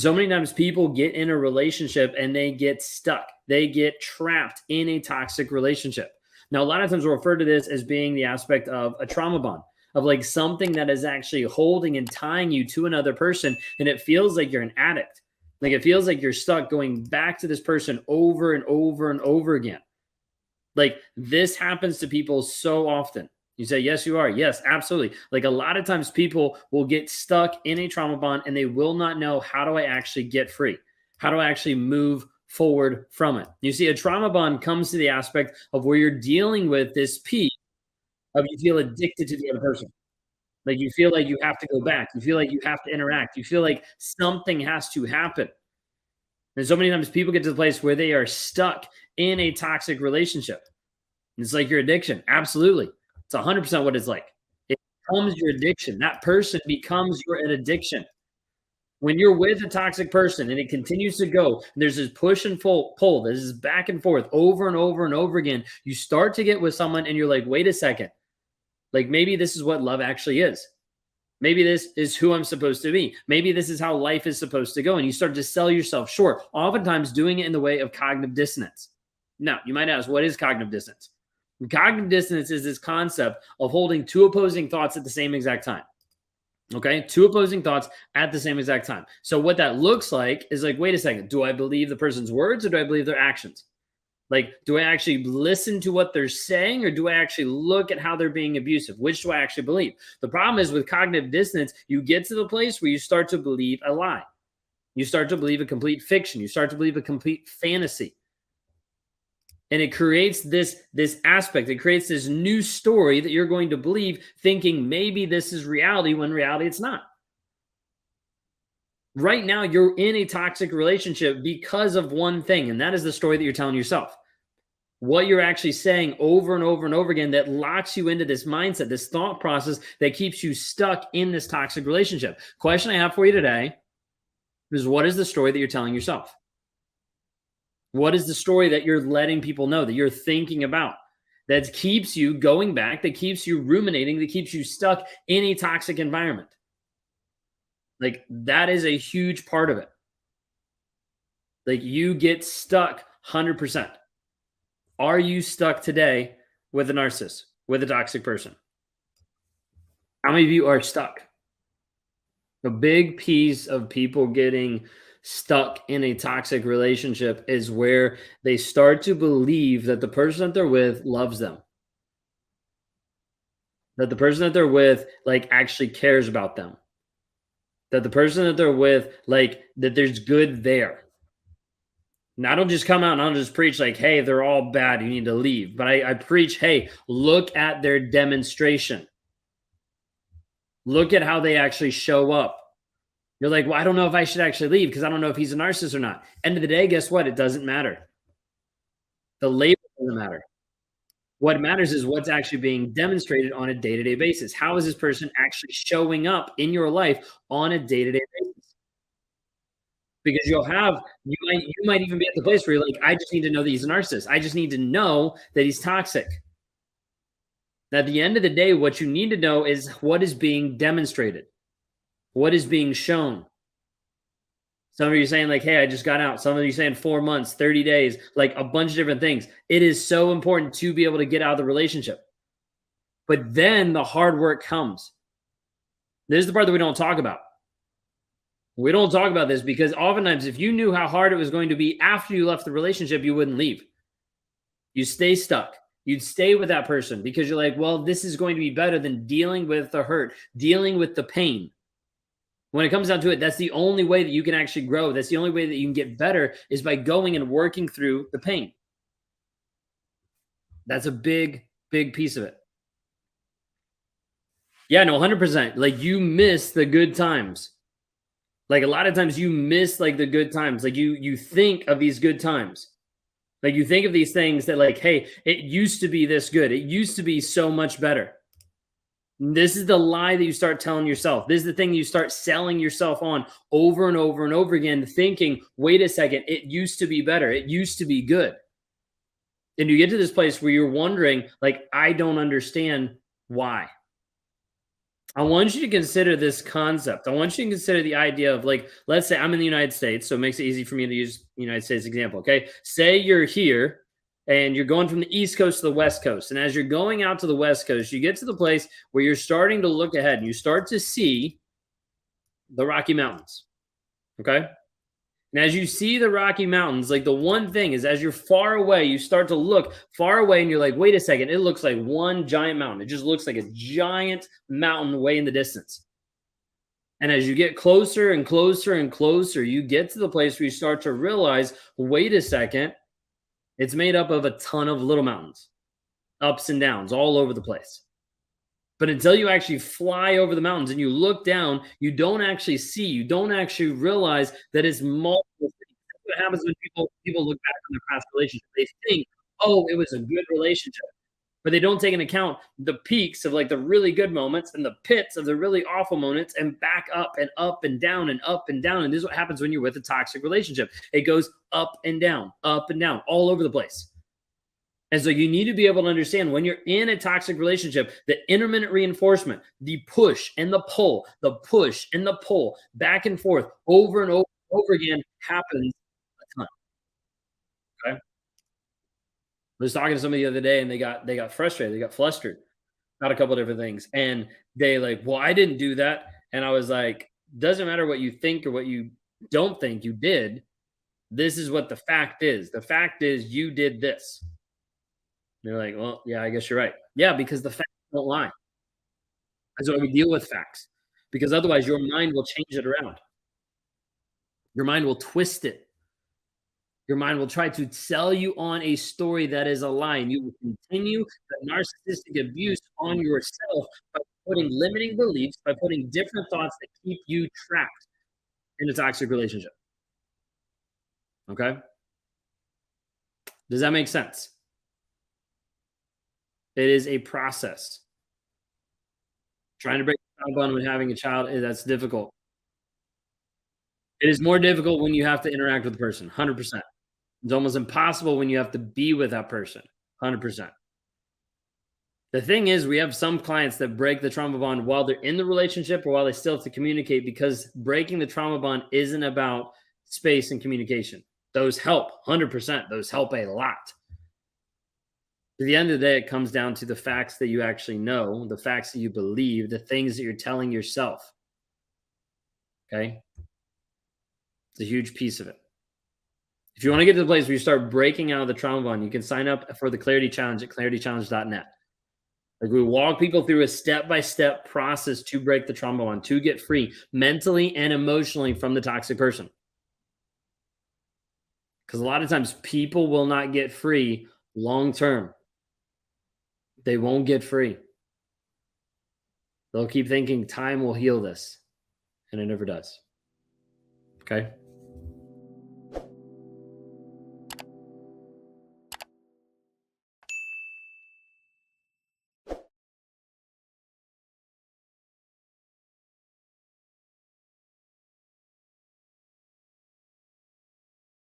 So many times people get in a relationship and they get stuck. They get trapped in a toxic relationship. Now, a lot of times we'll refer to this as being the aspect of a trauma bond, of like something that is actually holding and tying you to another person. And it feels like you're an addict. Like it feels like you're stuck going back to this person over and over and over again. Like this happens to people so often. You say, yes, you are. Yes, absolutely. Like a lot of times people will get stuck in a trauma bond and they will not know, how do I actually get free? How do I actually move forward from it? You see, a trauma bond comes to the aspect of where you're dealing with this piece of you feel addicted to the other person. Like you feel like you have to go back. You feel like you have to interact. You feel like something has to happen. And so many times people get to the place where they are stuck in a toxic relationship. It's like your addiction. Absolutely. It's 100% what it's like. It becomes your addiction. That person becomes your an addiction. When you're with a toxic person and it continues to go, and there's this push and pull, there's this back and forth over and over and over again, you start to get with someone and you're like, wait a second. Like maybe this is what love actually is. Maybe this is who I'm supposed to be. Maybe this is how life is supposed to go. And you start to sell yourself short, oftentimes doing it in the way of cognitive dissonance. Now, you might ask, what is cognitive dissonance? Cognitive dissonance is this concept of holding two opposing thoughts at the same exact time. Okay, two opposing thoughts at the same exact time. So what that looks like is like, wait a second, do I believe the person's words or do I believe their actions? Like, do I actually listen to what they're saying or do I actually look at how they're being abusive? Which do I actually believe? The problem is with cognitive dissonance, you get to the place where you start to believe a lie. You start to believe a complete fiction. You start to believe a complete fantasy. And it creates this aspect. It creates this new story that you're going to believe, thinking maybe this is reality when reality it's not. Right now, you're in a toxic relationship because of one thing, and that is the story that you're telling yourself. What you're actually saying over and over and over again that locks you into this mindset, this thought process that keeps you stuck in this toxic relationship. Question I have for you today is, what is the story that you're telling yourself? What is the story that you're letting people know, that you're thinking about, that keeps you going back, that keeps you ruminating, that keeps you stuck in a toxic environment? Like that is a huge part of it. Like you get stuck 100%. Are you stuck today with a narcissist, with a toxic person? How many of you are stuck? A big piece of people getting stuck in a toxic relationship is where they start to believe that the person that they're with loves them, that the person that they're with like actually cares about them, that the person that they're with, like that there's good there. And I don't just come out and I'll just preach like, hey, they're all bad, you need to leave. But I preach, hey, look at their demonstration. Look at how they actually show up. You're like, well, I don't know if I should actually leave because I don't know if he's a narcissist or not. End of the day, guess what? It doesn't matter. The label doesn't matter. What matters is what's actually being demonstrated on a day-to-day basis. How is this person actually showing up in your life on a day-to-day basis? Because you might even be at the place where you're like, I just need to know that he's a narcissist. I just need to know that he's toxic. At the end of the day, what you need to know is what is being demonstrated, what is being shown. Some of you saying like, hey, I just got out. Some of you saying 4 months, 30 days, like a bunch of different things. It is so important to be able to get out of the relationship. But then the hard work comes. This is the part that we don't talk about. We don't talk about this because oftentimes if you knew how hard it was going to be after you left the relationship, you wouldn't leave. You stay stuck. You'd stay with that person because you're like, well, this is going to be better than dealing with the hurt, dealing with the pain. When it comes down to it, that's the only way that you can actually grow. That's the only way that you can get better is by going and working through the pain. That's a big, big piece of it. Yeah, no, 100%. Like you miss the good times. Like a lot of times you miss like the good times. Like you think of these good times. Like you think of these things that like, hey, it used to be this good. It used to be so much better. This is the lie that you start telling yourself. This is the thing you start selling yourself on over and over and over again, thinking, wait a second, it used to be better. It used to be good. And you get to this place where you're wondering, like, I don't understand why. I want you to consider this concept. I want you to consider the idea of, like, let's say I'm in the United States, so it makes it easy for me to use the United States example. Okay. Say you're here and you're going from the East Coast to the West Coast. And as you're going out to the West Coast, you get to the place where you're starting to look ahead and you start to see the Rocky Mountains. Okay. And as you see the Rocky Mountains, like, the one thing is, as you're far away, you start to look far away and you're like, wait a second, it looks like one giant mountain. It just looks like a giant mountain way in the distance. And as you get closer and closer and closer, you get to the place where you start to realize, wait a second, it's made up of a ton of little mountains, ups and downs all over the place. But until you actually fly over the mountains and you look down, you don't actually see, you don't actually realize that it's multiple things. That's what happens when people look back on their past relationship. They think, oh, it was a good relationship. But they don't take into account the peaks of, like, the really good moments and the pits of the really awful moments, and back up and up and down and up and down. And this is what happens when you're with a toxic relationship. It goes up and down, all over the place. And so you need to be able to understand, when you're in a toxic relationship, the intermittent reinforcement, the push and the pull, the push and the pull, back and forth, over and over and over again, happens a ton. Okay. I was talking to somebody the other day and they got frustrated, they got flustered about a couple of different things. And they like, well, I didn't do that. And I was like, doesn't matter what you think or what you don't think you did. This is what the fact is. The fact is you did this. They're like, well, yeah, I guess you're right. Yeah, because the facts don't lie. That's why we deal with facts. Because otherwise your mind will change it around. Your mind will twist it. Your mind will try to sell you on a story that is a lie, and you will continue the narcissistic abuse on yourself by putting limiting beliefs, by putting different thoughts that keep you trapped in a toxic relationship. Okay? Does that make sense? It is a process. Trying to break the bond when having a child, that's difficult. It is more difficult when you have to interact with the person, 100%. It's almost impossible when you have to be with that person, 100%. The thing is, we have some clients that break the trauma bond while they're in the relationship or while they still have to communicate, because breaking the trauma bond isn't about space and communication. Those help, 100%. Those help a lot. At the end of the day, it comes down to the facts that you actually know, the facts that you believe, the things that you're telling yourself. Okay? It's a huge piece of it. If you want to get to the place where you start breaking out of the trauma bond, you can sign up for the Clarity Challenge at claritychallenge.net. Like, we walk people through a step-by-step process to break the trauma bond, to get free mentally and emotionally from the toxic person. Because a lot of times people will not get free long term. They won't get free. They'll keep thinking time will heal this, and it never does. Okay.